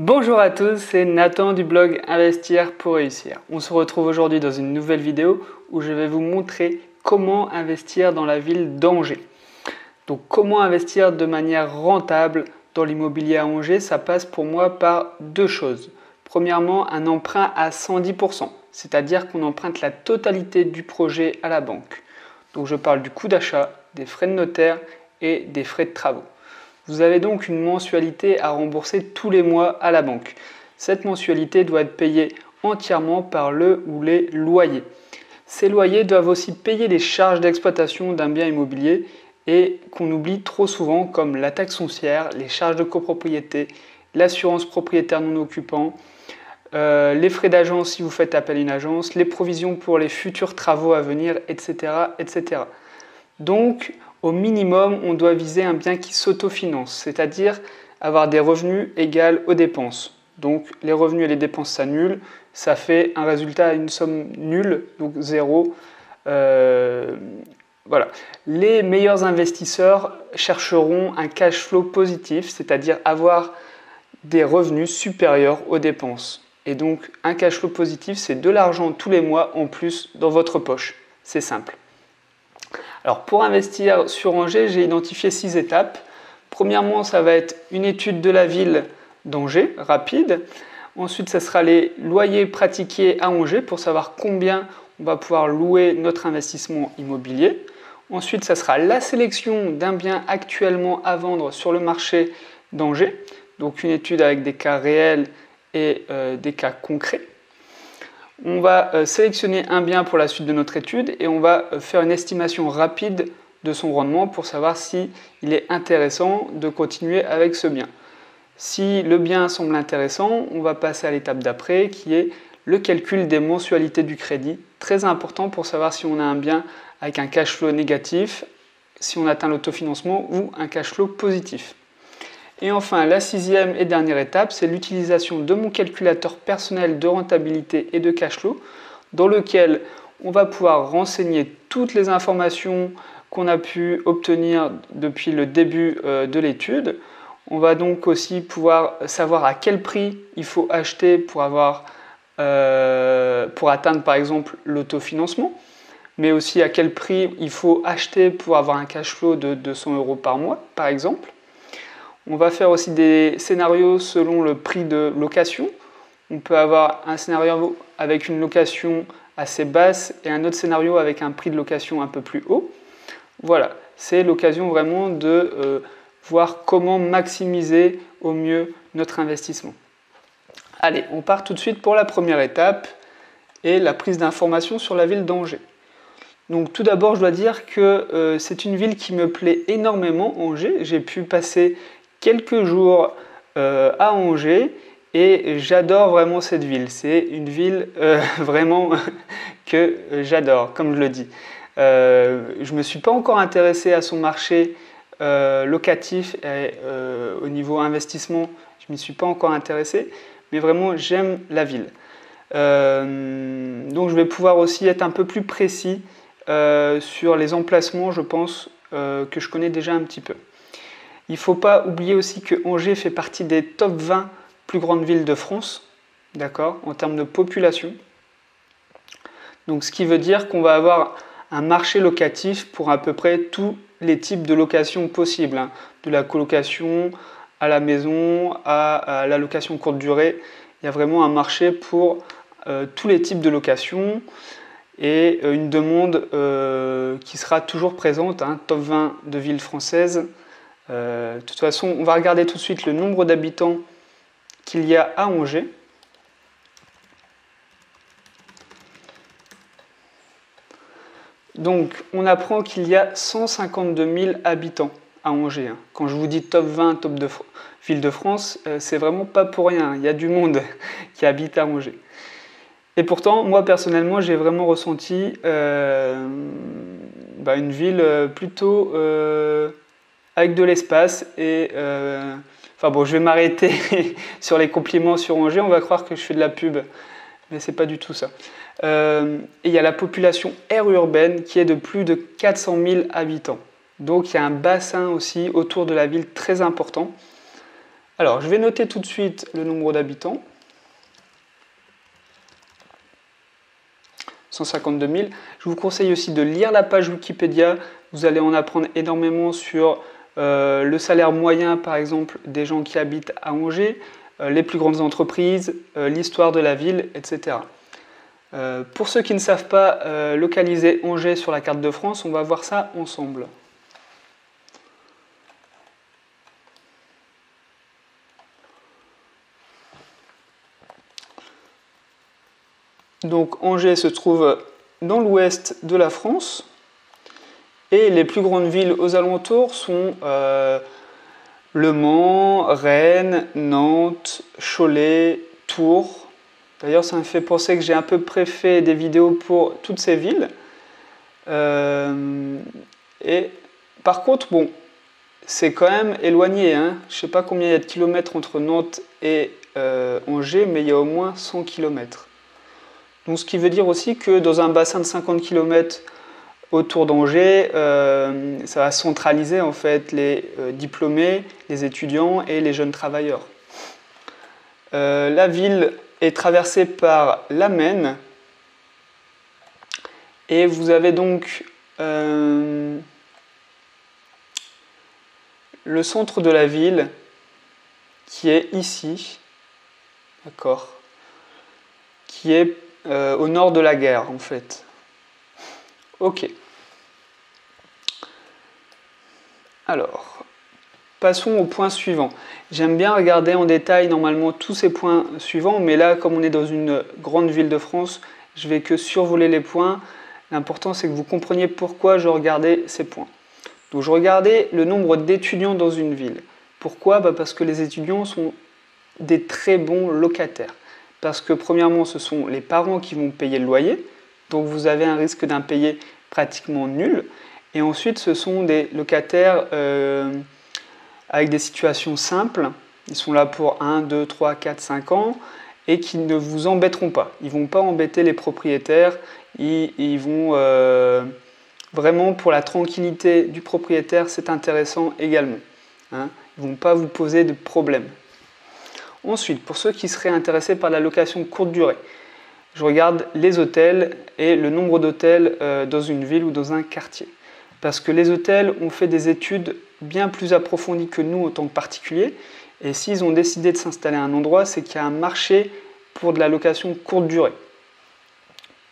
Bonjour à tous, c'est Nathan du blog Investir pour réussir. On se retrouve aujourd'hui dans une nouvelle vidéo où je vais vous montrer comment investir dans la ville d'Angers. Donc comment investir de manière rentable dans l'immobilier à Angers, ça passe pour moi par deux choses. Premièrement, un emprunt à 110%, c'est-à-dire qu'on emprunte la totalité du projet à la banque. Donc je parle du coût d'achat, des frais de notaire et des frais de travaux. Vous avez donc une mensualité à rembourser tous les mois à la banque. Cette mensualité doit être payée entièrement par le ou les loyers. Ces loyers doivent aussi payer les charges d'exploitation d'un bien immobilier et qu'on oublie trop souvent comme la taxe foncière, les charges de copropriété, l'assurance propriétaire non occupant, les frais d'agence si vous faites appel à une agence, les provisions pour les futurs travaux à venir, etc. etc. Donc, au minimum, on doit viser un bien qui s'autofinance, c'est-à-dire avoir des revenus égaux aux dépenses. Donc, les revenus et les dépenses s'annulent, ça fait un résultat à une somme nulle, donc zéro. Voilà. Les meilleurs investisseurs chercheront un cash flow positif, c'est-à-dire avoir des revenus supérieurs aux dépenses. Et donc, un cash flow positif, c'est de l'argent tous les mois en plus dans votre poche. C'est simple. Alors pour investir sur Angers, j'ai identifié 6 étapes. Premièrement, ça va être une étude de la ville d'Angers, rapide. Ensuite, ça sera les loyers pratiqués à Angers pour savoir combien on va pouvoir louer notre investissement immobilier. Ensuite, ça sera la sélection d'un bien actuellement à vendre sur le marché d'Angers. Donc une étude avec des cas réels et des cas concrets. On va sélectionner un bien pour la suite de notre étude et on va faire une estimation rapide de son rendement pour savoir si il est intéressant de continuer avec ce bien. Si le bien semble intéressant, on va passer à l'étape d'après qui est le calcul des mensualités du crédit. Très important pour savoir si on a un bien avec un cash flow négatif, si on atteint l'autofinancement ou un cash flow positif. Et enfin, la sixième et dernière étape, c'est l'utilisation de mon calculateur personnel de rentabilité et de cash flow, dans lequel on va pouvoir renseigner toutes les informations qu'on a pu obtenir depuis le début de l'étude. On va donc aussi pouvoir savoir à quel prix il faut acheter pour atteindre par exemple l'autofinancement, mais aussi à quel prix il faut acheter pour avoir un cash flow de 200 € par mois, par exemple. On va faire aussi des scénarios selon le prix de location. On peut avoir un scénario avec une location assez basse et un autre scénario avec un prix de location un peu plus haut. Voilà, c'est l'occasion vraiment de voir comment maximiser au mieux notre investissement. Allez, on part tout de suite pour la première étape et la prise d'information sur la ville d'Angers. Donc tout d'abord, je dois dire que c'est une ville qui me plaît énormément, Angers. J'ai pu passer quelques jours à Angers et j'adore vraiment cette ville. C'est une ville vraiment que j'adore, comme je le dis. Je ne me suis pas encore intéressé à son marché locatif et au niveau investissement, je ne m'y suis pas encore intéressé, mais vraiment j'aime la ville. Donc je vais pouvoir aussi être un peu plus précis sur les emplacements, je pense, que je connais déjà un petit peu. Il ne faut pas oublier aussi que Angers fait partie des top 20 plus grandes villes de France, d'accord, en termes de population. Donc ce qui veut dire qu'on va avoir un marché locatif pour à peu près tous les types de locations possibles, hein, de la colocation à la maison, à la location courte durée. Il y a vraiment un marché pour tous les types de locations et une demande qui sera toujours présente, hein, top 20 de villes françaises. De toute façon, on va regarder tout de suite le nombre d'habitants qu'il y a à Angers. Donc, on apprend qu'il y a 152 000 habitants à Angers. Hein. Quand je vous dis top 20, top de ville de France, c'est vraiment pas pour rien. Il y a du monde qui habite à Angers. Et pourtant, moi personnellement, j'ai vraiment ressenti une ville plutôt avec de l'espace et enfin bon, je vais m'arrêter sur les compliments sur Angers, on va croire que je fais de la pub, mais c'est pas du tout ça. Et il y a la population aire urbaine qui est de plus de 400 000 habitants. Donc il y a un bassin aussi autour de la ville très important. Alors, je vais noter tout de suite le nombre d'habitants. 152 000. Je vous conseille aussi de lire la page Wikipédia. Vous allez en apprendre énormément sur le salaire moyen, par exemple, des gens qui habitent à Angers, les plus grandes entreprises, l'histoire de la ville, etc. Pour ceux qui ne savent pas localiser Angers sur la carte de France, on va voir ça ensemble. Donc Angers se trouve dans l'ouest de la France et les plus grandes villes aux alentours sont Le Mans, Rennes, Nantes, Cholet, Tours. D'ailleurs, ça me fait penser que j'ai à peu près fait des vidéos pour toutes ces villes. Et par contre, bon, c'est quand même éloigné. Hein. Je ne sais pas combien il y a de kilomètres entre Nantes et Angers, mais il y a au moins 100 kilomètres. Donc, ce qui veut dire aussi que dans un bassin de 50 km autour d'Angers, ça va centraliser en fait les diplômés, les étudiants et les jeunes travailleurs. La ville est traversée par la Maine et vous avez donc le centre de la ville qui est ici, d'accord, qui est au nord de la gare en fait. Ok. Alors, passons au point suivant. J'aime bien regarder en détail normalement tous ces points suivants, mais là, comme on est dans une grande ville de France, je vais que survoler les points. L'important, c'est que vous compreniez pourquoi je regardais ces points. Donc, je regardais le nombre d'étudiants dans une ville. Pourquoi ? Parce que les étudiants sont des très bons locataires. Parce que, premièrement, ce sont les parents qui vont payer le loyer. Donc, vous avez un risque d'impayé pratiquement nul. Et ensuite, ce sont des locataires avec des situations simples. Ils sont là pour 1, 2, 3, 4, 5 ans et qui ne vous embêteront pas. Ils ne vont pas embêter les propriétaires. Ils vont vraiment, pour la tranquillité du propriétaire, c'est intéressant également. Hein. Ils ne vont pas vous poser de problème. Ensuite, pour ceux qui seraient intéressés par la location courte durée, je regarde les hôtels et le nombre d'hôtels dans une ville ou dans un quartier. Parce que les hôtels ont fait des études bien plus approfondies que nous en tant que particuliers. Et s'ils ont décidé de s'installer à un endroit, c'est qu'il y a un marché pour de la location courte durée.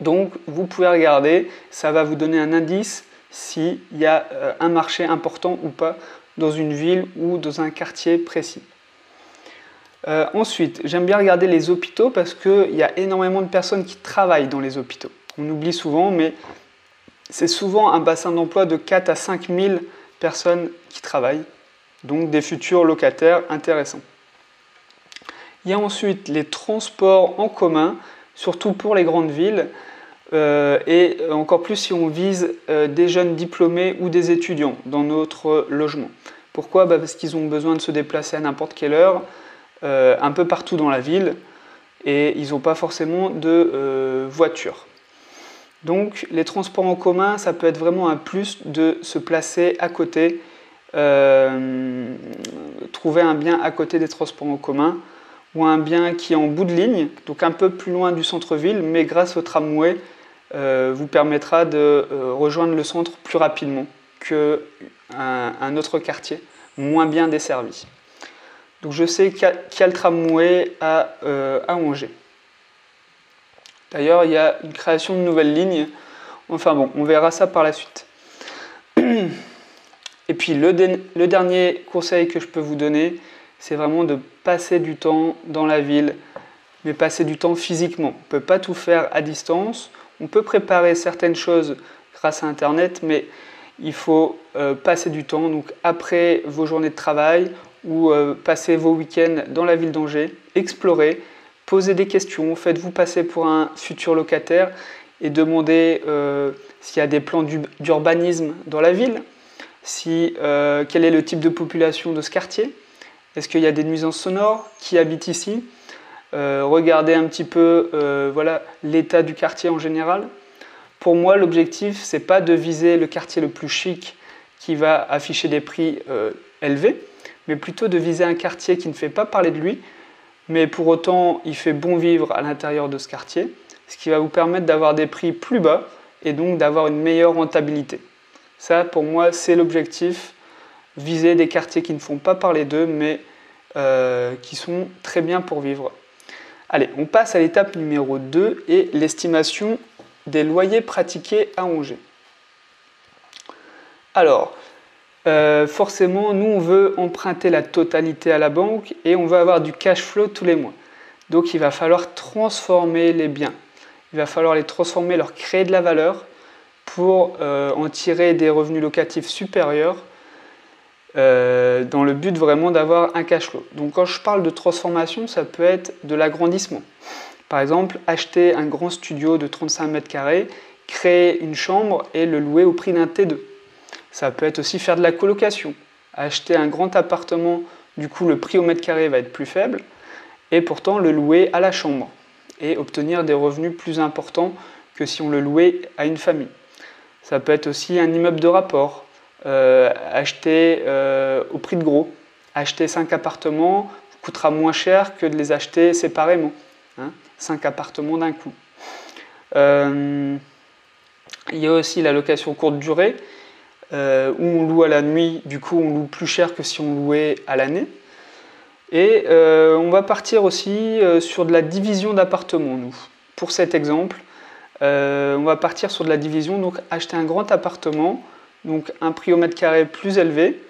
Donc, vous pouvez regarder, ça va vous donner un indice s'il y a un marché important ou pas dans une ville ou dans un quartier précis. Ensuite, j'aime bien regarder les hôpitaux parce qu'il y a énormément de personnes qui travaillent dans les hôpitaux. On oublie souvent, mais c'est souvent un bassin d'emploi de 4 à 5 000 personnes qui travaillent, donc des futurs locataires intéressants. Il y a ensuite les transports en commun, surtout pour les grandes villes, et encore plus si on vise des jeunes diplômés ou des étudiants dans notre logement. Pourquoi ? Parce qu'ils ont besoin de se déplacer à n'importe quelle heure, un peu partout dans la ville, et ils n'ont pas forcément de voiture. Donc les transports en commun, ça peut être vraiment un plus de se placer à côté, trouver un bien à côté des transports en commun, ou un bien qui est en bout de ligne, donc un peu plus loin du centre-ville, mais grâce au tramway, vous permettra de rejoindre le centre plus rapidement qu'un autre quartier, moins bien desservi. Donc je sais qu'il y a le tramway à Angers. D'ailleurs, il y a une création de nouvelles lignes. Enfin bon, on verra ça par la suite. Et puis le dernier conseil que je peux vous donner, c'est vraiment de passer du temps dans la ville, mais passer du temps physiquement. On ne peut pas tout faire à distance. On peut préparer certaines choses grâce à Internet, mais il faut passer du temps. Donc après vos journées de travail ou passer vos week-ends dans la ville d'Angers, explorer, poser des questions, faites-vous passer pour un futur locataire et demandez s'il y a des plans d'urbanisme dans la ville, quel est le type de population de ce quartier, est-ce qu'il y a des nuisances sonores, qui habite ici, regardez un petit peu voilà, l'état du quartier en général. Pour moi, l'objectif, ce n'est pas de viser le quartier le plus chic qui va afficher des prix élevés, mais plutôt de viser un quartier qui ne fait pas parler de lui, mais pour autant il fait bon vivre à l'intérieur de ce quartier, ce qui va vous permettre d'avoir des prix plus bas et donc d'avoir une meilleure rentabilité. Ça, pour moi, c'est l'objectif, viser des quartiers qui ne font pas parler d'eux, mais qui sont très bien pour vivre. Allez, on passe à l'étape numéro 2 et l'estimation des loyers pratiqués à Angers. Alors, forcément, nous, on veut emprunter la totalité à la banque et on veut avoir du cash flow tous les mois. Donc, il va falloir transformer les biens. Il va falloir les transformer, leur créer de la valeur pour en tirer des revenus locatifs supérieurs dans le but vraiment d'avoir un cash flow. Donc quand je parle de transformation, ça peut être de l'agrandissement. Par exemple, acheter un grand studio de 35 mètres carrés, créer une chambre et le louer au prix d'un T2. Ça peut être aussi faire de la colocation. Acheter un grand appartement, du coup le prix au mètre carré va être plus faible, et pourtant le louer à la chambre et obtenir des revenus plus importants que si on le louait à une famille. Ça peut être aussi un immeuble de rapport. Acheter au prix de gros. Acheter 5 appartements coûtera moins cher que de les acheter séparément. 5 appartements d'un coup. Il y a aussi la location courte durée, où on loue à la nuit, du coup on loue plus cher que si on louait à l'année. Et on va partir aussi sur de la division d'appartements, nous. Pour cet exemple, on va partir sur de la division, donc acheter un grand appartement, donc un prix au mètre carré plus élevé,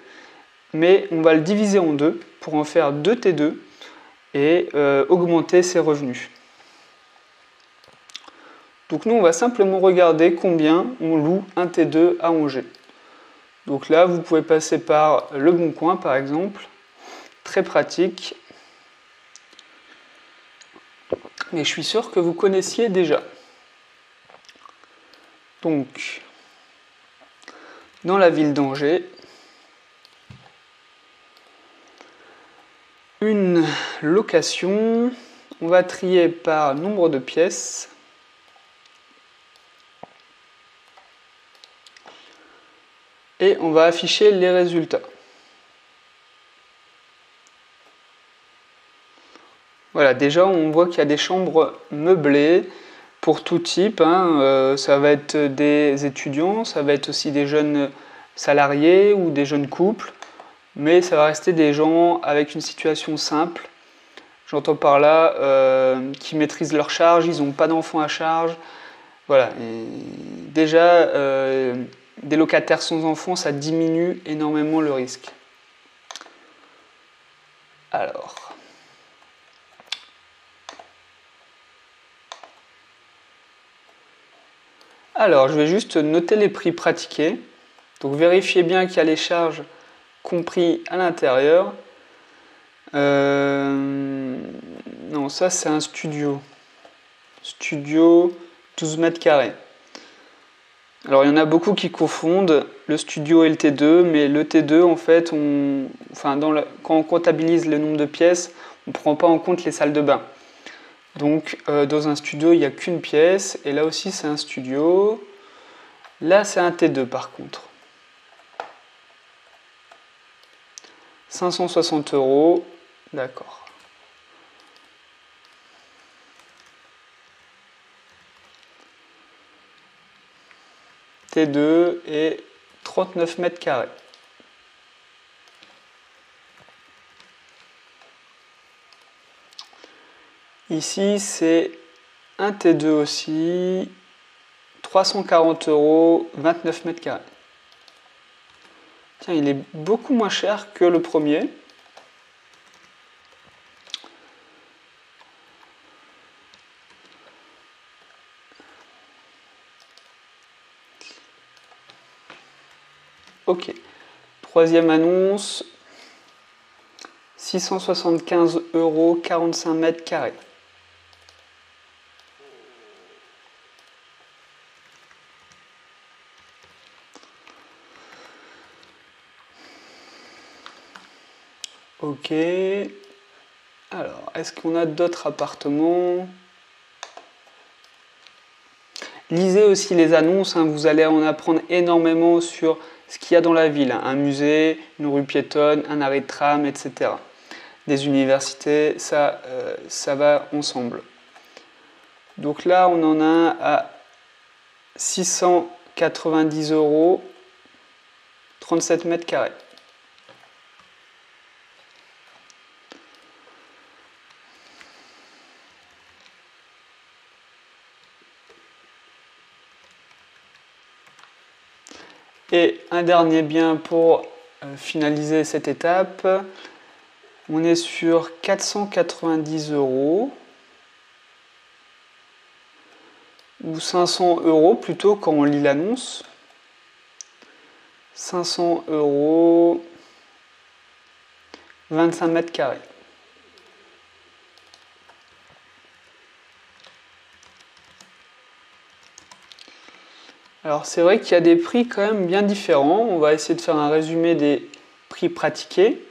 mais on va le diviser en deux pour en faire 2 T2 et augmenter ses revenus. Donc nous, on va simplement regarder combien on loue un T2 à Angers. Donc là, vous pouvez passer par Le Bon Coin, par exemple. Très pratique. Mais je suis sûr que vous connaissiez déjà. Donc, dans la ville d'Angers, une location, on va trier par nombre de pièces. Et on va afficher les résultats. Voilà, déjà on voit qu'il y a des chambres meublées pour tout type. Ça va être des étudiants, ça va être aussi des jeunes salariés ou des jeunes couples, mais ça va rester des gens avec une situation simple. J'entends par là qui maîtrisent leurs charges, ils n'ont pas d'enfants à charge. Voilà, et déjà des locataires sans enfants, ça diminue énormément le risque. Alors, je vais juste noter les prix pratiqués. Donc, vérifiez bien qu'il y a les charges compris à l'intérieur. Non, ça, c'est un studio. Studio 12 mètres carrés. Alors, il y en a beaucoup qui confondent le studio et le T2, mais le T2, en fait, quand on comptabilise le nombre de pièces, on ne prend pas en compte les salles de bain. Donc dans un studio, il n'y a qu'une pièce, et là aussi c'est un studio. Là c'est un T2 par contre. 560 €, d'accord. T2 et 39 mètres carrés. Ici, c'est un T2 aussi, 340 €, 29 mètres carrés. Tiens, il est beaucoup moins cher que le premier. Ok. Troisième annonce, 675 €, 45 mètres carrés. Ok. Alors, est-ce qu'on a d'autres appartements? Lisez aussi les annonces, vous allez en apprendre énormément sur ce qu'il y a dans la ville, hein, un musée, une rue piétonne, un arrêt de tram, etc. Des universités, ça va ensemble. Donc là, on en a un à 690 €, 37 mètres carrés. Et un dernier bien pour finaliser cette étape. On est sur 490 € ou 500 € plutôt quand on lit l'annonce. 500 €, 25 mètres carrés. Alors c'est vrai qu'il y a des prix quand même bien différents. On va essayer de faire un résumé des prix pratiqués.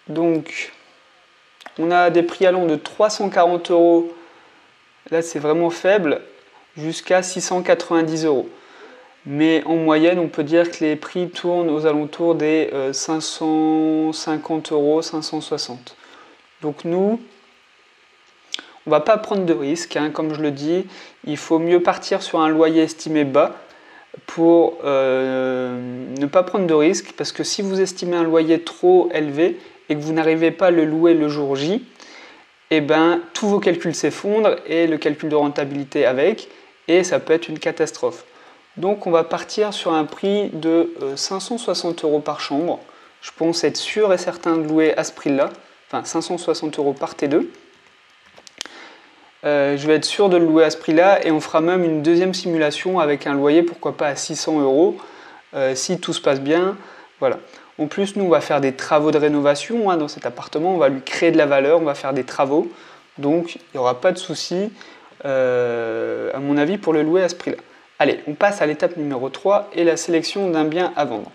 Donc on a des prix allant de 340 €, là c'est vraiment faible, jusqu'à 690 €. Mais en moyenne, on peut dire que les prix tournent aux alentours des 550 €, 560. Donc nous, on ne va pas prendre de risques, hein, comme je le dis. Il faut mieux partir sur un loyer estimé bas pour ne pas prendre de risques, parce que si vous estimez un loyer trop élevé et que vous n'arrivez pas à le louer le jour J, eh ben, tous vos calculs s'effondrent et le calcul de rentabilité avec, et ça peut être une catastrophe. Donc on va partir sur un prix de 560 € par chambre. Je pense être sûr et certain de louer à ce prix-là, enfin 560 € par T2. Je vais être sûr de le louer à ce prix-là, et on fera même une deuxième simulation avec un loyer, pourquoi pas à 600 € si tout se passe bien. Voilà. En plus, nous, on va faire des travaux de rénovation, hein, dans cet appartement. On va lui créer de la valeur, on va faire des travaux. Donc, il n'y aura pas de souci, à mon avis, pour le louer à ce prix-là. Allez, on passe à l'étape numéro 3 et la sélection d'un bien à vendre.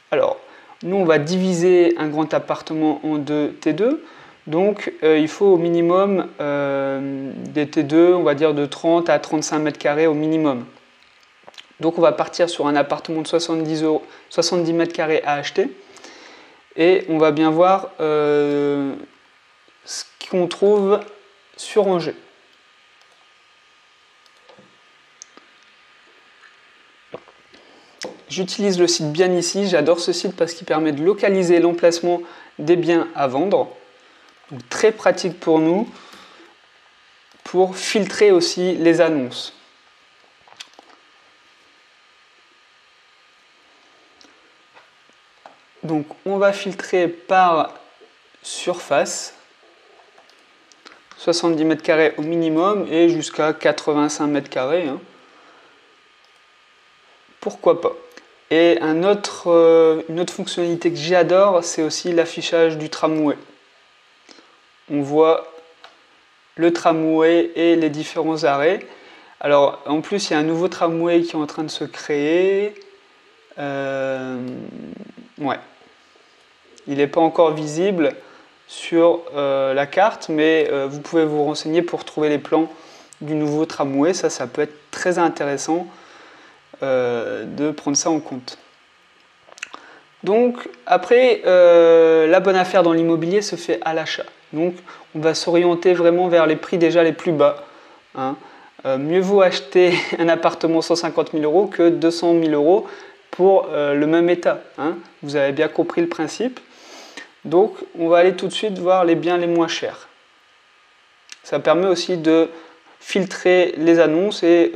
Alors, nous, on va diviser un grand appartement en deux T2. Donc, il faut au minimum des T2, on va dire de 30 à 35 mètres carrés au minimum. Donc, on va partir sur un appartement de 70 mètres carrés à acheter. Et on va bien voir ce qu'on trouve sur Angers. J'utilise le site Bien Ici, j'adore ce site parce qu'il permet de localiser l'emplacement des biens à vendre. Donc très pratique pour nous, pour filtrer aussi les annonces. Donc on va filtrer par surface, 70 mètres carrés au minimum et jusqu'à 85 mètres carrés. Hein. Pourquoi pas? Et une autre fonctionnalité que j'adore, c'est aussi l'affichage du tramway. On voit le tramway et les différents arrêts. Alors en plus, il y a un nouveau tramway qui est en train de se créer. Ouais. Il n'est pas encore visible sur la carte, mais vous pouvez vous renseigner pour trouver les plans du nouveau tramway. Ça peut être très intéressant de prendre ça en compte. Donc après, la bonne affaire dans l'immobilier se fait à l'achat. Donc on va s'orienter vraiment vers les prix déjà les plus bas. Hein. Mieux vaut acheter un appartement 150 000 € que 200 000 € pour le même état. Hein. Vous avez bien compris le principe. Donc on va aller tout de suite voir les biens les moins chers. Ça permet aussi de filtrer les annonces et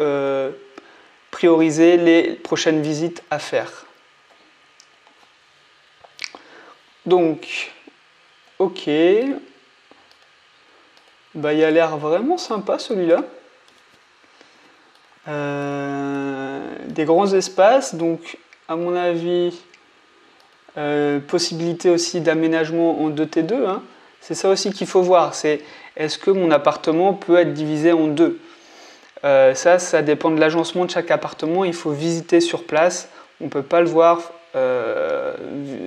prioriser les prochaines visites à faire. Donc, ok. Bah, il a l'air vraiment sympa celui-là. Des grands espaces, donc à mon avis, possibilité aussi d'aménagement en 2T2. Hein. C'est ça aussi qu'il faut voir, c'est est-ce que mon appartement peut être divisé en deux. Ça dépend de l'agencement de chaque appartement, il faut visiter sur place, on ne peut pas le voir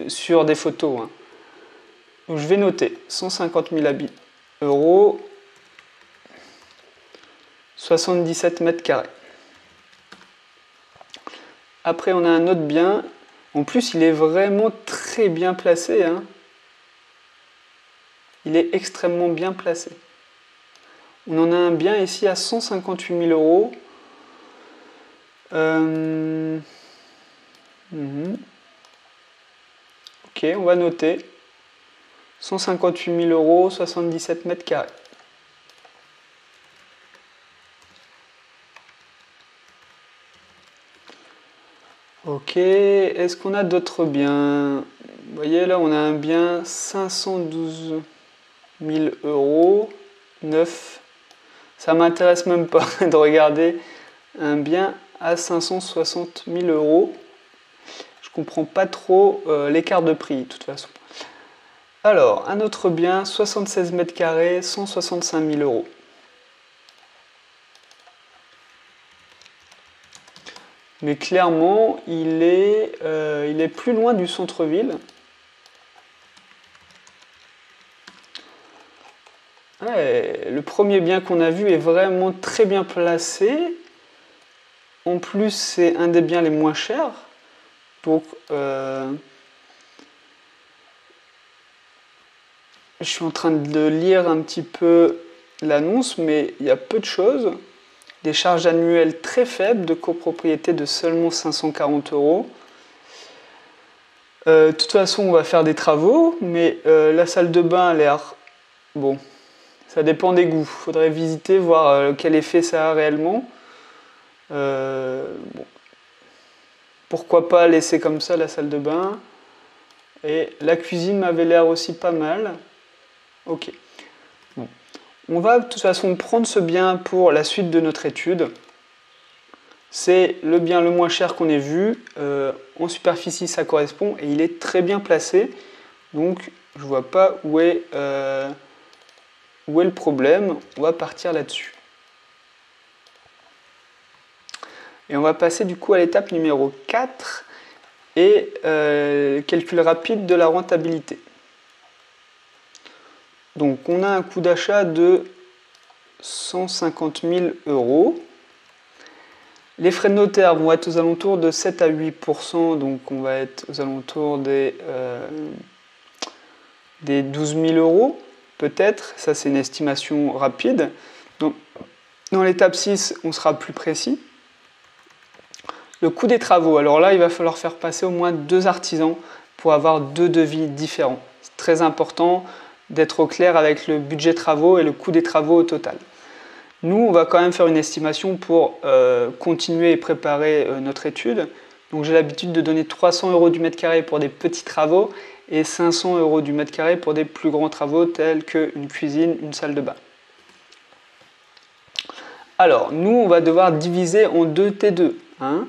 sur des photos. Hein. Donc je vais noter 150 000 €, 77 mètres carrés. Après, on a un autre bien. En plus, il est vraiment très bien placé, hein. Il est extrêmement bien placé. On en a un bien ici à 158 000 euros. Ok, on va noter. 158 000 euros, 77 mètres carrés. Ok, est-ce qu'on a d'autres biens? Vous voyez là, on a un bien 512 000 euros, neuf. Ça m'intéresse même pas de regarder un bien à 560 000 euros. Je comprends pas trop l'écart de prix de toute façon. Alors, un autre bien, 76 mètres carrés, 165 000 euros. Mais clairement, il est plus loin du centre-ville. Ouais, le premier bien qu'on a vu est vraiment très bien placé. En plus, c'est un des biens les moins chers. Donc, je suis en train de lire un petit peu l'annonce, mais il y a peu de choses. Des charges annuelles très faibles de copropriété de seulement 540 euros. De toute façon, on va faire des travaux, mais la salle de bain a l'air... Bon, ça dépend des goûts. Il faudrait visiter, voir quel effet ça a réellement. Bon. Pourquoi pas laisser comme ça la salle de bain. Et la cuisine m'avait l'air aussi pas mal. Ok. Bon. On va de toute façon prendre ce bien pour la suite de notre étude. C'est le bien le moins cher qu'on ait vu. En superficie, ça correspond et il est très bien placé. Donc, je vois pas où est le problème. On va partir là-dessus. Et on va passer du coup à l'étape numéro 4 et calcul rapide de la rentabilité. Donc, on a un coût d'achat de 150 000 euros. Les frais de notaire vont être aux alentours de 7 à 8%, donc on va être aux alentours des 12 000 euros, peut-être. Ça, c'est une estimation rapide. Donc, dans l'étape 6, on sera plus précis. Le coût des travaux, alors là, il va falloir faire passer au moins 2 artisans pour avoir 2 devis différents. C'est très important d'être au clair avec le budget travaux et le coût des travaux au total. Nous, on va quand même faire une estimation pour continuer et préparer notre étude. Donc j'ai l'habitude de donner 300 euros du mètre carré pour des petits travaux et 500 euros du mètre carré pour des plus grands travaux tels qu'une cuisine, une salle de bain. Alors, nous, on va devoir diviser en 2 T2. Hein.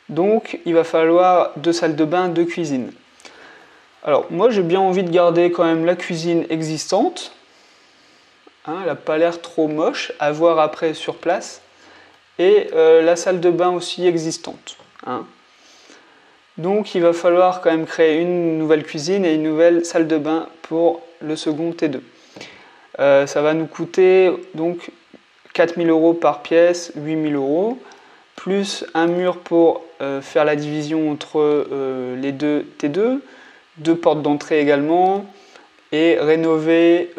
Donc, il va falloir 2 salles de bain, 2 cuisines. Alors, moi, j'ai bien envie de garder quand même la cuisine existante. Hein, elle n'a pas l'air trop moche, à voir après sur place. Et la salle de bain aussi existante. Hein. Donc il va falloir quand même créer une nouvelle cuisine et une nouvelle salle de bain pour le second T2. Ça va nous coûter donc 4 000 euros par pièce, 8 000 euros, plus un mur pour faire la division entre les deux T2, 2 portes d'entrée également, et rénover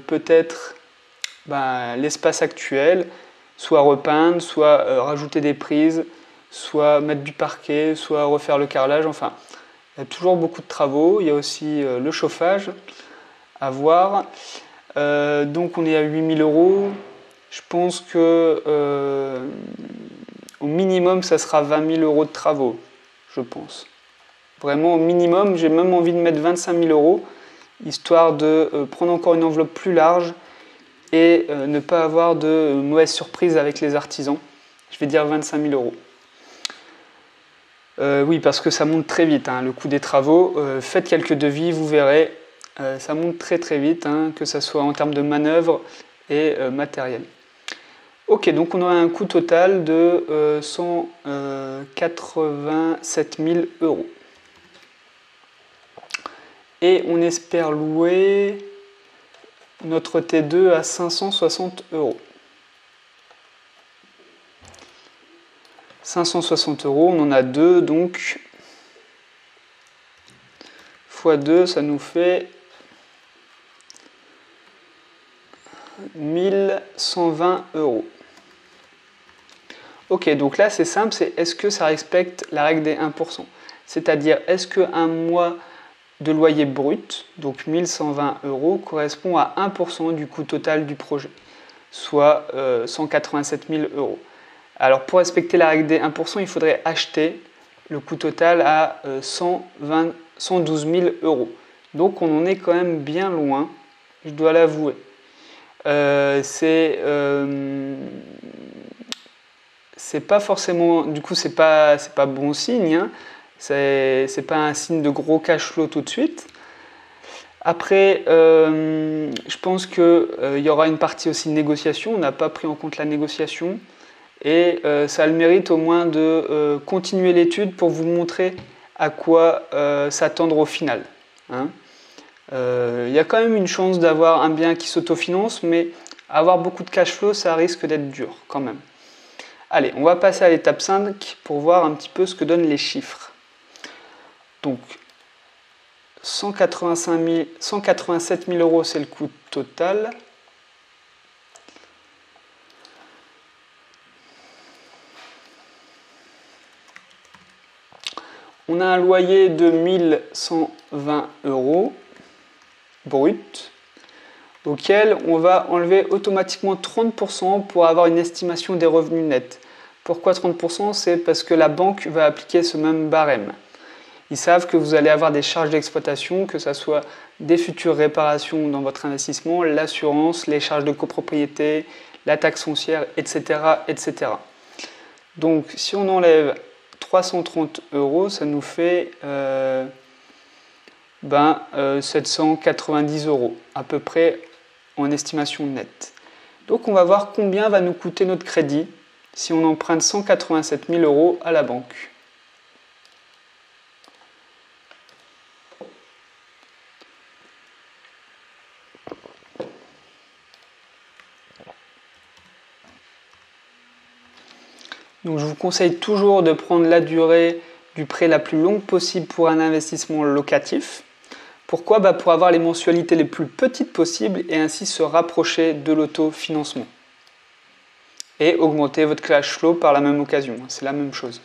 peut-être l'espace actuel, soit repeindre, soit rajouter des prises, soit mettre du parquet, soit refaire le carrelage, enfin, il y a toujours beaucoup de travaux. Il y a aussi le chauffage à voir. Donc on est à 8 000 euros. Je pense que au minimum, ça sera 20 000 euros de travaux, je pense. Vraiment, au minimum, j'ai même envie de mettre 25 000 euros, histoire de prendre encore une enveloppe plus large et ne pas avoir de mauvaises surprises avec les artisans. Je vais dire 25 000 euros. Oui, parce que ça monte très vite, hein, le coût des travaux. Faites quelques devis, vous verrez, ça monte très très vite, hein, que ce soit en termes de manœuvre et matériel. Ok, donc on a un coût total de 187 000 euros. Et on espère louer notre T2 à 560 euros. 560 euros, on en a 2, donc x 2, ça nous fait 1120 euros. Ok, donc là c'est simple, c'est est-ce que ça respecte la règle des 1%? C'est-à-dire, est-ce qu'un mois de loyer brut, donc 1120 euros, correspond à 1% du coût total du projet, soit 187 000 euros. Alors pour respecter la règle des 1%, il faudrait acheter le coût total à 112 000 euros. Donc on en est quand même bien loin, je dois l'avouer. C'est pas forcément, du coup c'est pas bon signe, hein. C'est pas un signe de gros cash flow tout de suite. Après, je pense qu'il y aura une partie aussi de négociation, on n'a pas pris en compte la négociation, et ça a le mérite au moins de continuer l'étude pour vous montrer à quoi s'attendre au final, hein. Y a quand même une chance d'avoir un bien qui s'autofinance, mais avoir beaucoup de cash flow, ça risque d'être dur quand même. Allez, on va passer à l'étape 5 pour voir un petit peu ce que donnent les chiffres. Donc, 187 000 euros, c'est le coût total. On a un loyer de 1120 euros brut, auquel on va enlever automatiquement 30% pour avoir une estimation des revenus nets. Pourquoi 30%? C'est parce que la banque va appliquer ce même barème. Ils savent que vous allez avoir des charges d'exploitation, que ce soit des futures réparations dans votre investissement, l'assurance, les charges de copropriété, la taxe foncière, etc., etc. Donc si on enlève 330 euros, ça nous fait 790 euros à peu près en estimation nette. Donc on va voir combien va nous coûter notre crédit si on emprunte 187 000 euros à la banque. Donc je vous conseille toujours de prendre la durée du prêt la plus longue possible pour un investissement locatif. Pourquoi? Pour avoir les mensualités les plus petites possibles et ainsi se rapprocher de l'autofinancement. Et augmenter votre cash flow par la même occasion, c'est la même chose.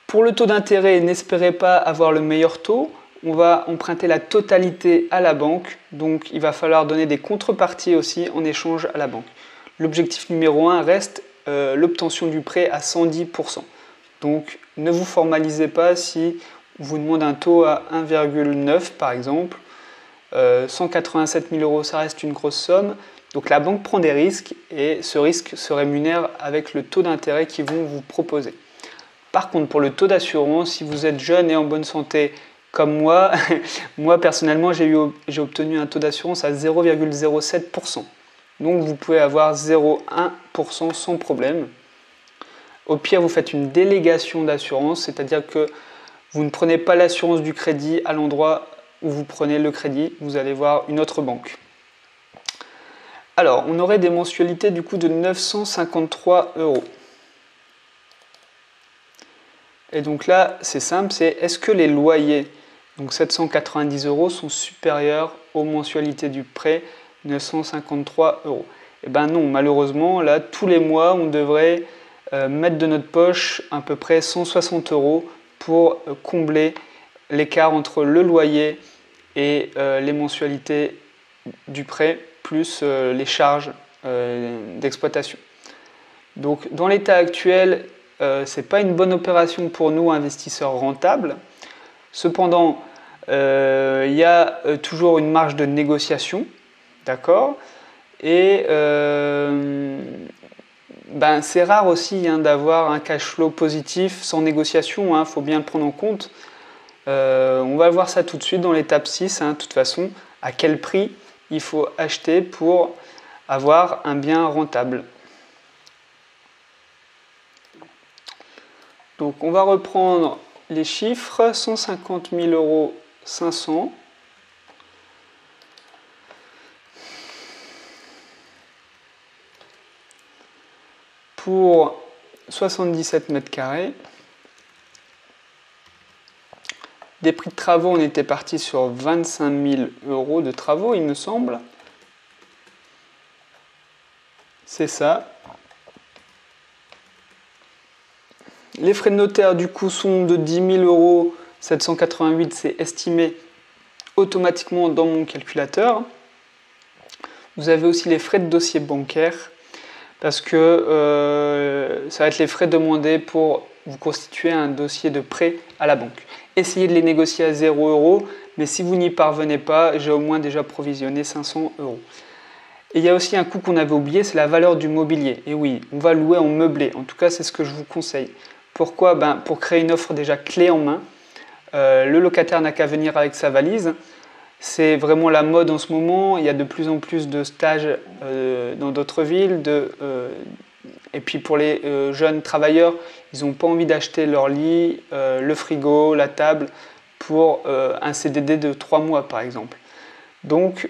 Pour le taux d'intérêt, n'espérez pas avoir le meilleur taux. On va emprunter la totalité à la banque, donc il va falloir donner des contreparties aussi en échange à la banque. L'objectif numéro 1 reste l'obtention du prêt à 110%. Donc ne vous formalisez pas si on vous demande un taux à 1,9 par exemple. 187 000 euros, ça reste une grosse somme. Donc la banque prend des risques et ce risque se rémunère avec le taux d'intérêt qu'ils vont vous proposer. Par contre, pour le taux d'assurance, si vous êtes jeune et en bonne santé comme moi, moi personnellement j'ai obtenu un taux d'assurance à 0,07%. Donc vous pouvez avoir 0,1% sans problème. Au pire, vous faites une délégation d'assurance, c'est-à-dire que vous ne prenez pas l'assurance du crédit à l'endroit où vous prenez le crédit, vous allez voir une autre banque. Alors, on aurait des mensualités du coup de 953 euros. Et donc là, c'est simple, c'est est-ce que les loyers, donc 790 euros, sont supérieurs aux mensualités du prêt 953 euros? Eh bien non, malheureusement, là, tous les mois, on devrait mettre de notre poche à peu près 160 euros pour combler l'écart entre le loyer et les mensualités du prêt, plus les charges d'exploitation. Donc dans l'état actuel, ce n'est pas une bonne opération pour nous, investisseurs rentables. Cependant, il y a toujours une marge de négociation, d'accord? Et c'est rare aussi d'avoir un cash flow positif sans négociation, faut bien le prendre en compte. On va voir ça tout de suite dans l'étape 6, de toute façon, à quel prix il faut acheter pour avoir un bien rentable. Donc on va reprendre les chiffres, 150 000 euros 500. Pour 77 mètres carrés. Des prix de travaux, on était parti sur 25 000 € de travaux, il me semble. C'est ça. Les frais de notaire, du coup, sont de 10 000 €. 788, c'est estimé automatiquement dans mon calculateur. Vous avez aussi les frais de dossier bancaire, parce que ça va être les frais demandés pour vous constituer un dossier de prêt à la banque. Essayez de les négocier à 0 €, mais si vous n'y parvenez pas, j'ai au moins déjà provisionné 500 €. Et il y a aussi un coût qu'on avait oublié, c'est la valeur du mobilier. Et oui, on va louer en meublé, en tout cas c'est ce que je vous conseille. Pourquoi? Pour créer une offre déjà clé en main. Le locataire n'a qu'à venir avec sa valise. C'est vraiment la mode en ce moment. Il y a de plus en plus de stages dans d'autres villes. Et puis pour les jeunes travailleurs, ils n'ont pas envie d'acheter leur lit, le frigo, la table pour un CDD de 3 mois par exemple. Donc,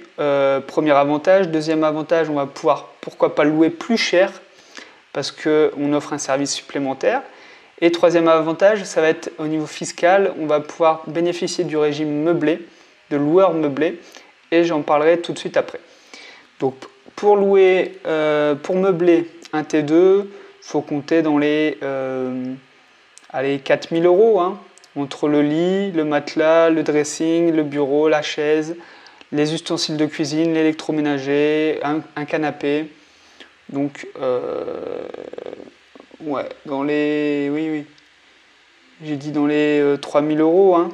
premier avantage. Deuxième avantage, on va pouvoir, pourquoi pas, louer plus cher parce qu'on offre un service supplémentaire. Et troisième avantage, ça va être au niveau fiscal, on va pouvoir bénéficier du régime meublé, de loueur meublé, et j'en parlerai tout de suite après. Donc pour louer, pour meubler un T2, il faut compter dans les 4 000 €, hein, entre le lit, le matelas, le dressing, le bureau, la chaise, les ustensiles de cuisine, l'électroménager, un canapé. Donc ouais, dans les... Oui. J'ai dit dans les 3 000 €. Hein.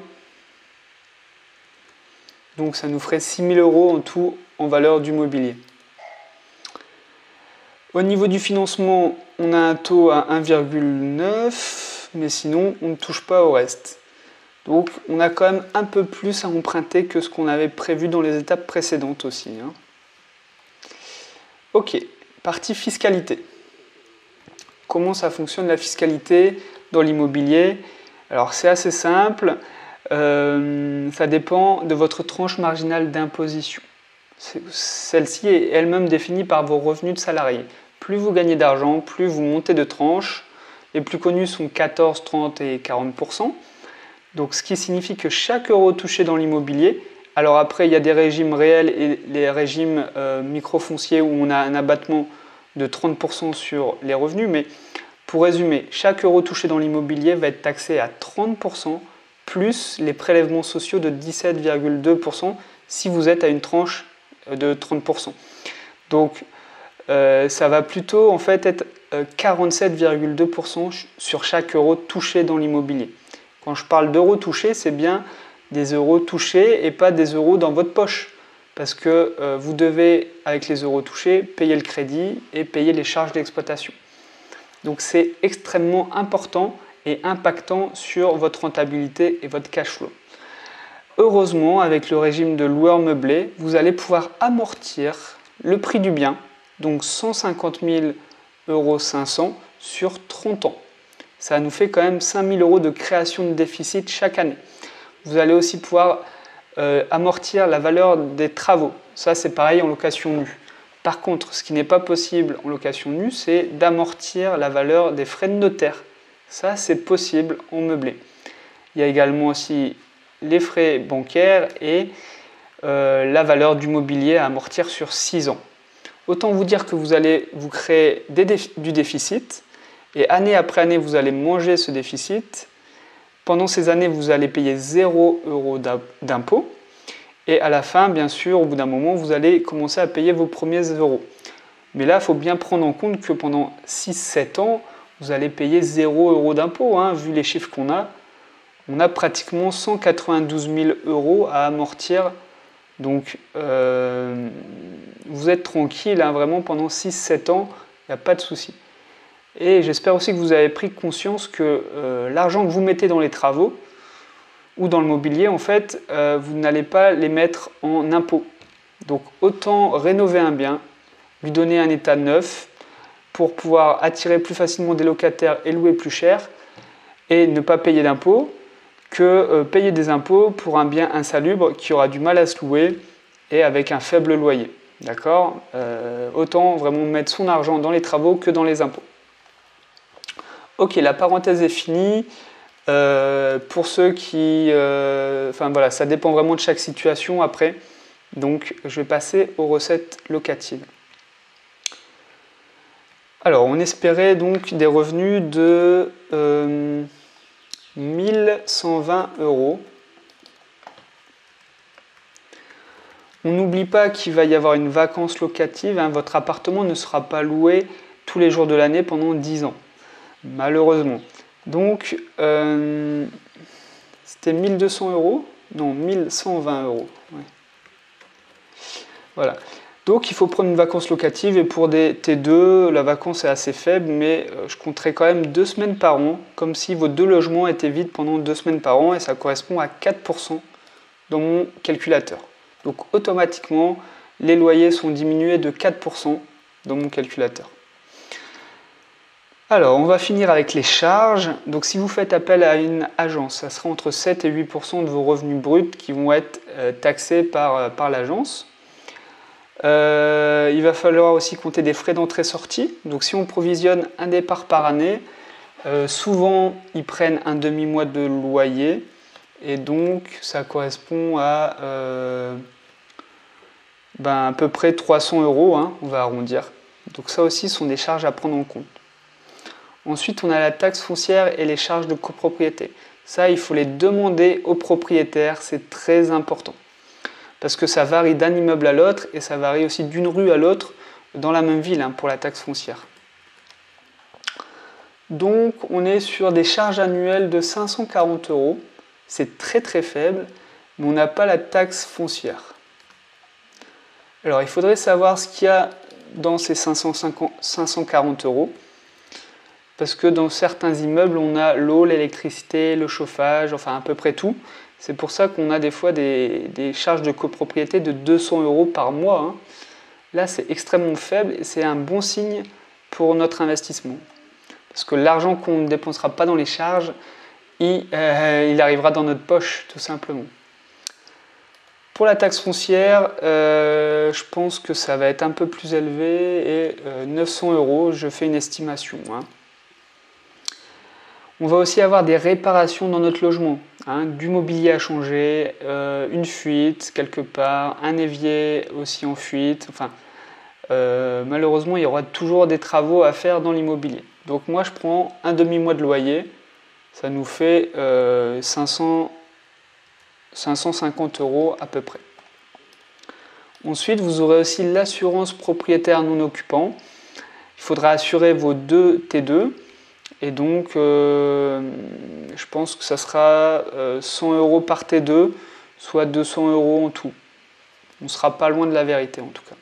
Donc ça nous ferait 6 000 € en tout en valeur du mobilier. Au niveau du financement, on a un taux à 1,9, mais sinon on ne touche pas au reste. Donc on a quand même un peu plus à emprunter que ce qu'on avait prévu dans les étapes précédentes aussi. Hein. Ok, partie fiscalité. Comment ça fonctionne la fiscalité dans l'immobilier? Alors c'est assez simple, ça dépend de votre tranche marginale d'imposition. Celle-ci est elle-même définie par vos revenus de salarié. Plus vous gagnez d'argent, plus vous montez de tranches. Les plus connus sont 14, 30 et 40%. Donc ce qui signifie que chaque euro touché dans l'immobilier, alors après il y a des régimes réels et les régimes microfonciers où on a un abattement de 30% sur les revenus, mais pour résumer, chaque euro touché dans l'immobilier va être taxé à 30% plus les prélèvements sociaux de 17,2% si vous êtes à une tranche de 30%. Donc ça va plutôt en fait être 47,2% sur chaque euro touché dans l'immobilier. Quand je parle d'euros touchés, c'est bien des euros touchés et pas des euros dans votre poche. Parce que vous devez, avec les euros touchés, payer le crédit et payer les charges d'exploitation. Donc c'est extrêmement important et impactant sur votre rentabilité et votre cash flow. Heureusement, avec le régime de loueur meublé, vous allez pouvoir amortir le prix du bien, donc 150 500 € sur 30 ans. Ça nous fait quand même 5 000 € de création de déficit chaque année. Vous allez aussi pouvoir amortir la valeur des travaux. Ça, c'est pareil en location nue. Par contre, ce qui n'est pas possible en location nue, c'est d'amortir la valeur des frais de notaire. Ça, c'est possible en meublé. Il y a également aussi les frais bancaires et la valeur du mobilier à amortir sur 6 ans. Autant vous dire que vous allez vous créer du déficit et année après année, vous allez manger ce déficit. Pendant ces années, vous allez payer 0 € d'impôt. Et à la fin, bien sûr, au bout d'un moment, vous allez commencer à payer vos premiers euros. Mais là, il faut bien prendre en compte que pendant 6-7 ans, vous allez payer 0 € d'impôt. Hein. Vu les chiffres qu'on a, on a pratiquement 192 000 € à amortir. Donc, vous êtes tranquille, hein, vraiment, pendant 6-7 ans, il n'y a pas de souci. Et j'espère aussi que vous avez pris conscience que l'argent que vous mettez dans les travaux ou dans le mobilier, en fait, vous n'allez pas les mettre en impôts. Donc autant rénover un bien, lui donner un état neuf pour pouvoir attirer plus facilement des locataires et louer plus cher et ne pas payer d'impôts que payer des impôts pour un bien insalubre qui aura du mal à se louer et avec un faible loyer. D'accord ? Autant vraiment mettre son argent dans les travaux que dans les impôts. Ok, la parenthèse est finie. Pour ceux qui... Enfin voilà, ça dépend vraiment de chaque situation après. Donc je vais passer aux recettes locatives. Alors on espérait donc des revenus de 1120 €. On n'oublie pas qu'il va y avoir une vacance locative, hein. Votre appartement ne sera pas loué tous les jours de l'année pendant 10 ans, malheureusement. Donc, c'était 1200 €? Non, 1120 €. Ouais. Voilà. Donc, il faut prendre une vacance locative et pour des T2, la vacance est assez faible, mais je compterai quand même 2 semaines par an, comme si vos 2 logements étaient vides pendant 2 semaines par an et ça correspond à 4% dans mon calculateur. Donc, automatiquement, les loyers sont diminués de 4% dans mon calculateur. Alors, on va finir avec les charges. Donc, si vous faites appel à une agence, ça sera entre 7 et 8% de vos revenus bruts qui vont être taxés par l'agence. Il va falloir aussi compter des frais d'entrée-sortie. Donc, si on provisionne un départ par année, souvent, ils prennent un demi-mois de loyer. Et donc, ça correspond à à peu près 300 €, hein, on va arrondir. Donc, ça aussi sont des charges à prendre en compte. Ensuite, on a la taxe foncière et les charges de copropriété. Ça, il faut les demander aux propriétaires, c'est très important. Parce que ça varie d'un immeuble à l'autre et ça varie aussi d'une rue à l'autre dans la même ville, hein, pour la taxe foncière. Donc, on est sur des charges annuelles de 540 €. C'est très très faible, mais on n'a pas la taxe foncière. Alors, il faudrait savoir ce qu'il y a dans ces 540 €. Parce que dans certains immeubles, on a l'eau, l'électricité, le chauffage, enfin à peu près tout. C'est pour ça qu'on a des fois des charges de copropriété de 200 € par mois, hein. Là, c'est extrêmement faible et c'est un bon signe pour notre investissement. Parce que l'argent qu'on ne dépensera pas dans les charges, il arrivera dans notre poche, tout simplement. Pour la taxe foncière, je pense que ça va être un peu plus élevé et 900 €, je fais une estimation, hein. On va aussi avoir des réparations dans notre logement, hein, du mobilier à changer, une fuite quelque part, un évier aussi en fuite. Enfin, malheureusement, il y aura toujours des travaux à faire dans l'immobilier. Donc moi, je prends un demi-mois de loyer. Ça nous fait 550 € à peu près. Ensuite, vous aurez aussi l'assurance propriétaire non occupant. Il faudra assurer vos 2 T2. Et donc, je pense que ça sera 100 € par T2, soit 200 € en tout. On ne sera pas loin de la vérité en tout cas.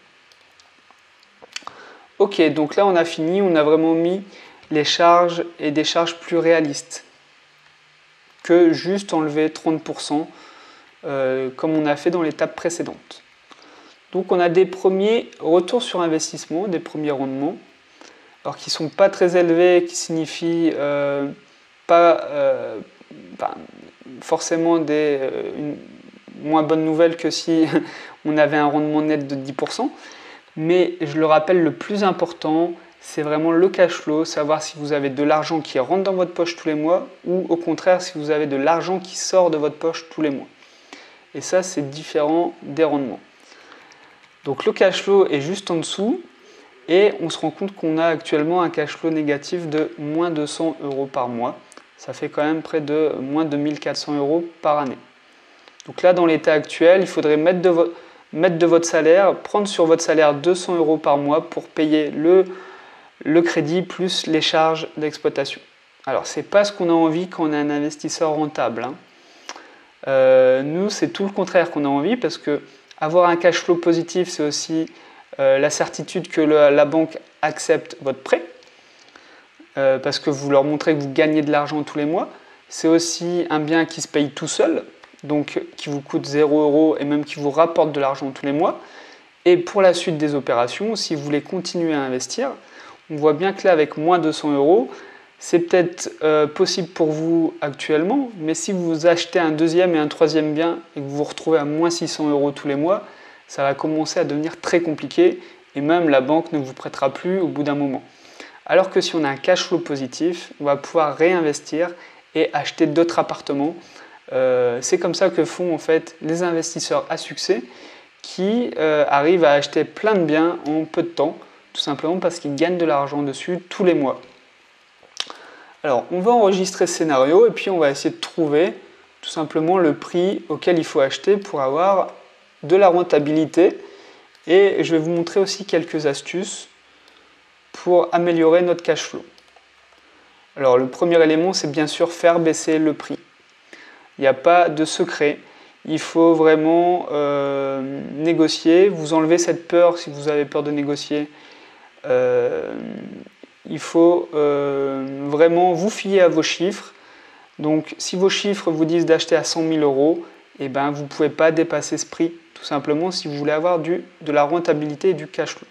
Ok, donc là on a fini, on a vraiment mis les charges et des charges plus réalistes que juste enlever 30% comme on a fait dans l'étape précédente. Donc on a des premiers retours sur investissement, des premiers rendements. Alors qui ne sont pas très élevés, qui signifient pas forcément une moins bonne nouvelle que si on avait un rendement net de 10%. Mais je le rappelle, le plus important, c'est vraiment le cash flow, savoir si vous avez de l'argent qui rentre dans votre poche tous les mois ou au contraire si vous avez de l'argent qui sort de votre poche tous les mois. Et ça, c'est différent des rendements. Donc le cash flow est juste en dessous. Et on se rend compte qu'on a actuellement un cash flow négatif de moins 200 € par mois. Ça fait quand même près de moins de 1400 € par année. Donc là, dans l'état actuel, il faudrait mettre de votre salaire, prendre sur votre salaire 200 € par mois pour payer le crédit plus les charges d'exploitation. Alors, ce n'est pas ce qu'on a envie quand on est un investisseur rentable, hein. Nous, c'est tout le contraire qu'on a envie parce que avoir un cash flow positif, c'est aussi la certitude que la banque accepte votre prêt parce que vous leur montrez que vous gagnez de l'argent tous les mois. C'est aussi un bien qui se paye tout seul, donc qui vous coûte 0 € et même qui vous rapporte de l'argent tous les mois. Et pour la suite des opérations, si vous voulez continuer à investir, on voit bien que là, avec moins 200 €, c'est peut-être possible pour vous actuellement, mais si vous achetez un deuxième et un troisième bien et que vous vous retrouvez à moins 600 € tous les mois, ça va commencer à devenir très compliqué et même la banque ne vous prêtera plus au bout d'un moment. Alors que si on a un cash flow positif, on va pouvoir réinvestir et acheter d'autres appartements. C'est comme ça que font en fait les investisseurs à succès qui arrivent à acheter plein de biens en peu de temps, tout simplement parce qu'ils gagnent de l'argent dessus tous les mois. Alors, on va enregistrer ce scénario et puis on va essayer de trouver tout simplement le prix auquel il faut acheter pour avoir de la rentabilité. Et je vais vous montrer aussi quelques astuces pour améliorer notre cash flow. Alors, le premier élément, c'est bien sûr faire baisser le prix. Il n'y a pas de secret. Il faut vraiment négocier. Vous enlevez cette peur si vous avez peur de négocier. Il faut vraiment vous fier à vos chiffres. Donc, si vos chiffres vous disent d'acheter à 100 000 euros, eh ben, vous ne pouvez pas dépasser ce prix, tout simplement, si vous voulez avoir de la rentabilité et du cash flow.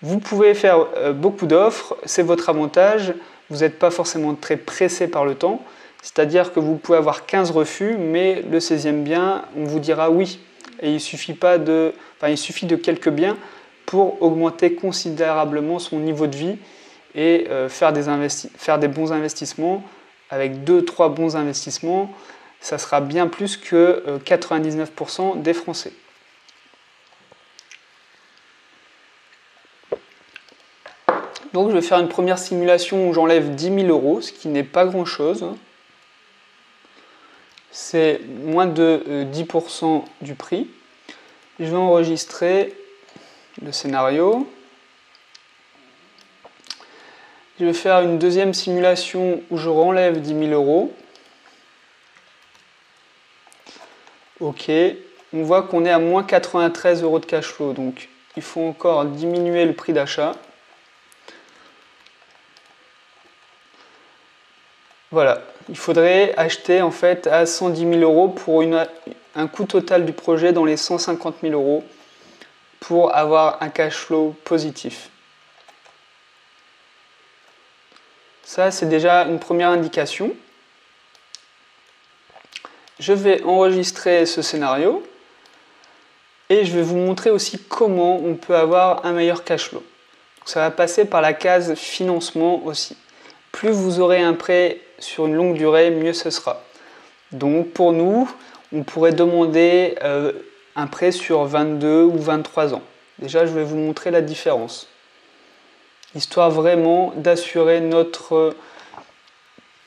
Vous pouvez faire beaucoup d'offres, c'est votre avantage. Vous n'êtes pas forcément très pressé par le temps. C'est-à-dire que vous pouvez avoir 15 refus, mais le 16e bien, on vous dira oui. Et il suffit de quelques biens pour augmenter considérablement son niveau de vie et faire des bons investissements. Avec 2-3 bons investissements, ça sera bien plus que 99% des Français. Donc je vais faire une première simulation où j'enlève 10 000 euros, ce qui n'est pas grand-chose. C'est moins de 10% du prix. Je vais enregistrer le scénario. Je vais faire une deuxième simulation où je renlève 10 000 euros. Ok, on voit qu'on est à moins 93 euros de cash flow, donc il faut encore diminuer le prix d'achat. Voilà, il faudrait acheter en fait à 110 000 euros pour un coût total du projet dans les 150 000 euros pour avoir un cash flow positif. Ça, c'est déjà une première indication. Je vais enregistrer ce scénario et je vais vous montrer aussi comment on peut avoir un meilleur cash flow. Ça va passer par la case financement aussi. Plus vous aurez un prêt sur une longue durée, mieux ce sera. Donc pour nous, on pourrait demander un prêt sur 22 ou 23 ans. Déjà, je vais vous montrer la différence. Histoire vraiment d'assurer notre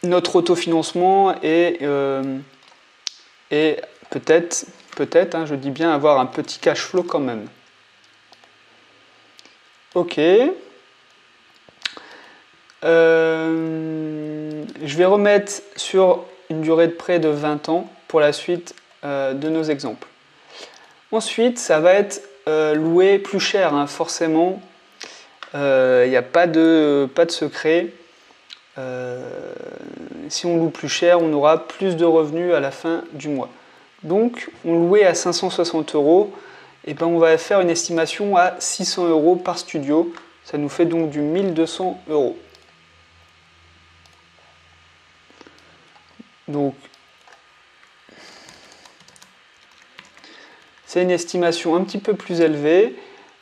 autofinancement et peut-être, je dis bien avoir un petit cash flow quand même. Ok. Je vais remettre sur une durée de prêt de 20 ans pour la suite de nos exemples. Ensuite, ça va être loué plus cher, hein, forcément. Il n'y a pas de secret. Si on loue plus cher, on aura plus de revenus à la fin du mois. Donc, on louait à 560 euros, et ben on va faire une estimation à 600 euros par studio. Ça nous fait donc du 1200 euros. Donc, c'est une estimation un petit peu plus élevée,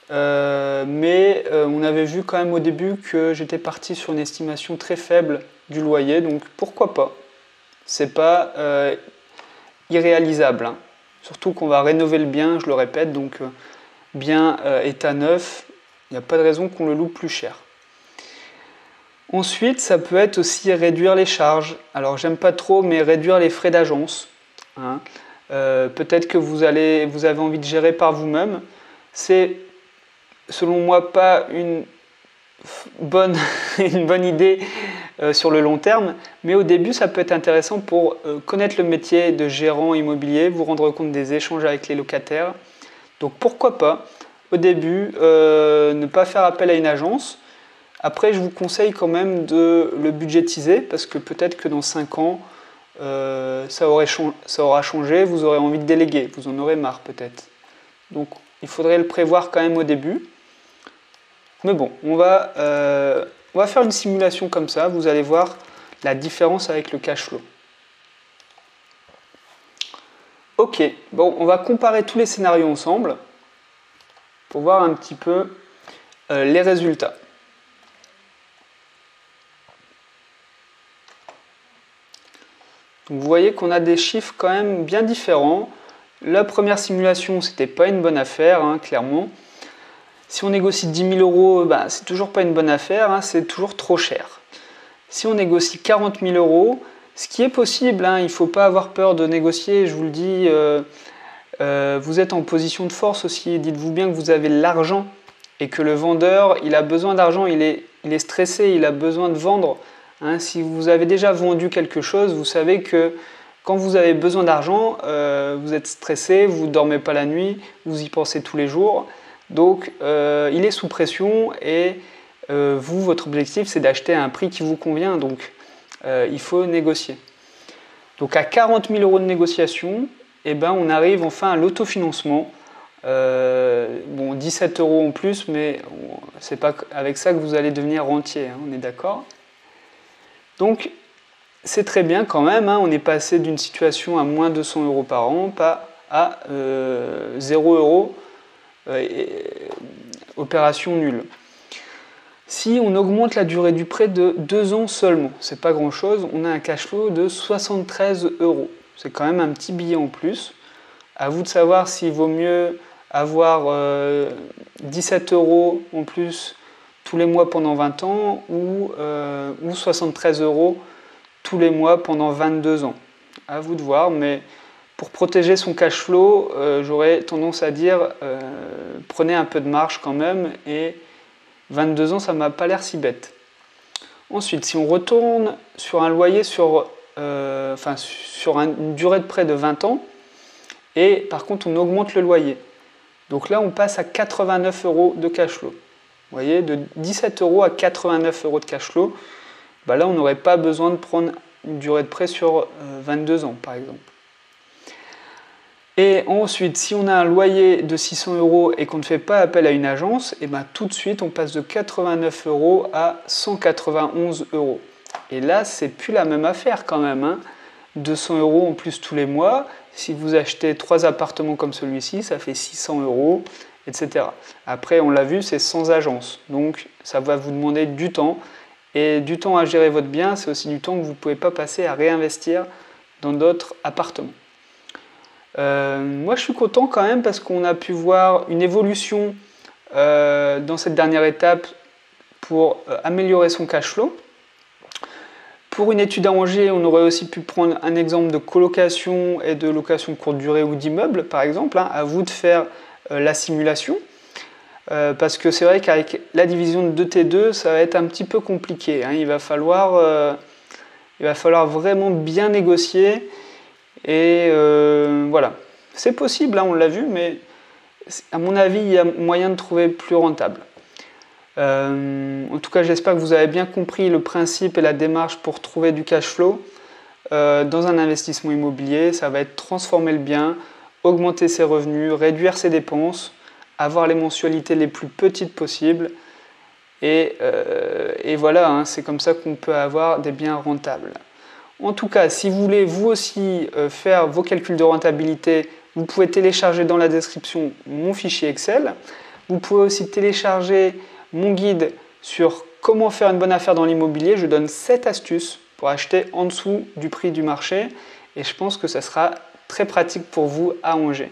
mais on avait vu quand même au début que j'étais parti sur une estimation très faible du loyer, donc pourquoi pas. C'est pas irréalisable, hein. Surtout qu'on va rénover le bien, je le répète, donc bien état neuf, il n'y a pas de raison qu'on le loue plus cher. Ensuite, ça peut être aussi réduire les charges. Alors, j'aime pas trop, mais réduire les frais d'agence, hein. Peut-être que vous avez envie de gérer par vous-même. C'est, selon moi, pas une bonne idée sur le long terme, mais au début, ça peut être intéressant pour connaître le métier de gérant immobilier, vous rendre compte des échanges avec les locataires. Donc, pourquoi pas, au début, ne pas faire appel à une agence. Après, je vous conseille quand même de le budgétiser parce que peut-être que dans 5 ans, ça aura changé, vous aurez envie de déléguer, vous en aurez marre peut-être. Donc, il faudrait le prévoir quand même au début. Mais bon, on va faire une simulation comme ça, vous allez voir la différence avec le cash flow. Ok, bon, on va comparer tous les scénarios ensemble pour voir un petit peu les résultats. Donc vous voyez qu'on a des chiffres quand même bien différents. La première simulation, c'était pas une bonne affaire, hein, clairement. Si on négocie 10 000 euros, c'est toujours pas une bonne affaire, hein, c'est toujours trop cher. Si on négocie 40 000 euros, ce qui est possible, hein, il ne faut pas avoir peur de négocier, je vous le dis, vous êtes en position de force aussi, dites-vous bien que vous avez l'argent et que le vendeur, il a besoin d'argent, il est stressé, il a besoin de vendre. Hein, si vous avez déjà vendu quelque chose, vous savez que quand vous avez besoin d'argent, vous êtes stressé, vous ne dormez pas la nuit, vous y pensez tous les jours. Donc il est sous pression et vous, votre objectif, c'est d'acheter à un prix qui vous convient. Donc il faut négocier. Donc à 40 000 euros de négociation, on arrive enfin à l'autofinancement. 17 euros en plus, mais c'est pas avec ça que vous allez devenir rentier, hein, on est d'accord. Donc c'est très bien quand même, hein, on est passé d'une situation à moins 200 euros par an, pas à 0 euros, opération nulle. Si on augmente la durée du prêt de 2 ans seulement, c'est pas grand chose, on a un cash flow de 73 euros. C'est quand même un petit billet en plus. À vous de savoir s'il vaut mieux avoir 17 euros en plus tous les mois pendant 20 ans ou 73 euros tous les mois pendant 22 ans. À vous de voir, mais pour protéger son cash flow, j'aurais tendance à dire prenez un peu de marge quand même, et 22 ans, ça m'a pas l'air si bête. Ensuite, si on retourne sur un loyer sur une durée de prêt de 20 ans, et par contre on augmente le loyer. Donc là, on passe à 89 euros de cash flow. Vous voyez, de 17 euros à 89 euros de cash flow, là, on n'aurait pas besoin de prendre une durée de prêt sur 22 ans, par exemple. Et ensuite, si on a un loyer de 600 euros et qu'on ne fait pas appel à une agence, tout de suite, on passe de 89 euros à 191 euros. Et là, c'est plus la même affaire quand même, hein. 200 euros en plus tous les mois. Si vous achetez 3 appartements comme celui-ci, ça fait 600 euros, etc. Après, on l'a vu, c'est sans agence. Donc, ça va vous demander du temps. Et du temps à gérer votre bien, c'est aussi du temps que vous ne pouvez pas passer à réinvestir dans d'autres appartements. Moi, je suis content quand même parce qu'on a pu voir une évolution dans cette dernière étape pour améliorer son cash flow. Pour une étude à Angers, on aurait aussi pu prendre un exemple de colocation et de location de courte durée ou d'immeuble, par exemple. Hein. À vous de faire la simulation. Parce que c'est vrai qu'avec la division de 2T2, ça va être un petit peu compliqué. Hein. Il va falloir vraiment bien négocier. Et voilà. C'est possible, hein, on l'a vu, mais à mon avis, il y a moyen de trouver plus rentable. En tout cas, j'espère que vous avez bien compris le principe et la démarche pour trouver du cash flow dans un investissement immobilier. Ça va être transformer le bien, augmenter ses revenus, réduire ses dépenses, avoir les mensualités les plus petites possibles. Et voilà, hein, c'est comme ça qu'on peut avoir des biens rentables. En tout cas, si vous voulez vous aussi faire vos calculs de rentabilité, vous pouvez télécharger dans la description mon fichier Excel. Vous pouvez aussi télécharger mon guide sur comment faire une bonne affaire dans l'immobilier. Je donne 7 astuces pour acheter en dessous du prix du marché et je pense que ça sera très pratique pour vous à Angers.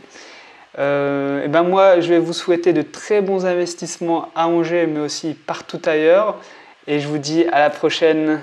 Moi, je vais vous souhaiter de très bons investissements à Angers mais aussi partout ailleurs et je vous dis à la prochaine.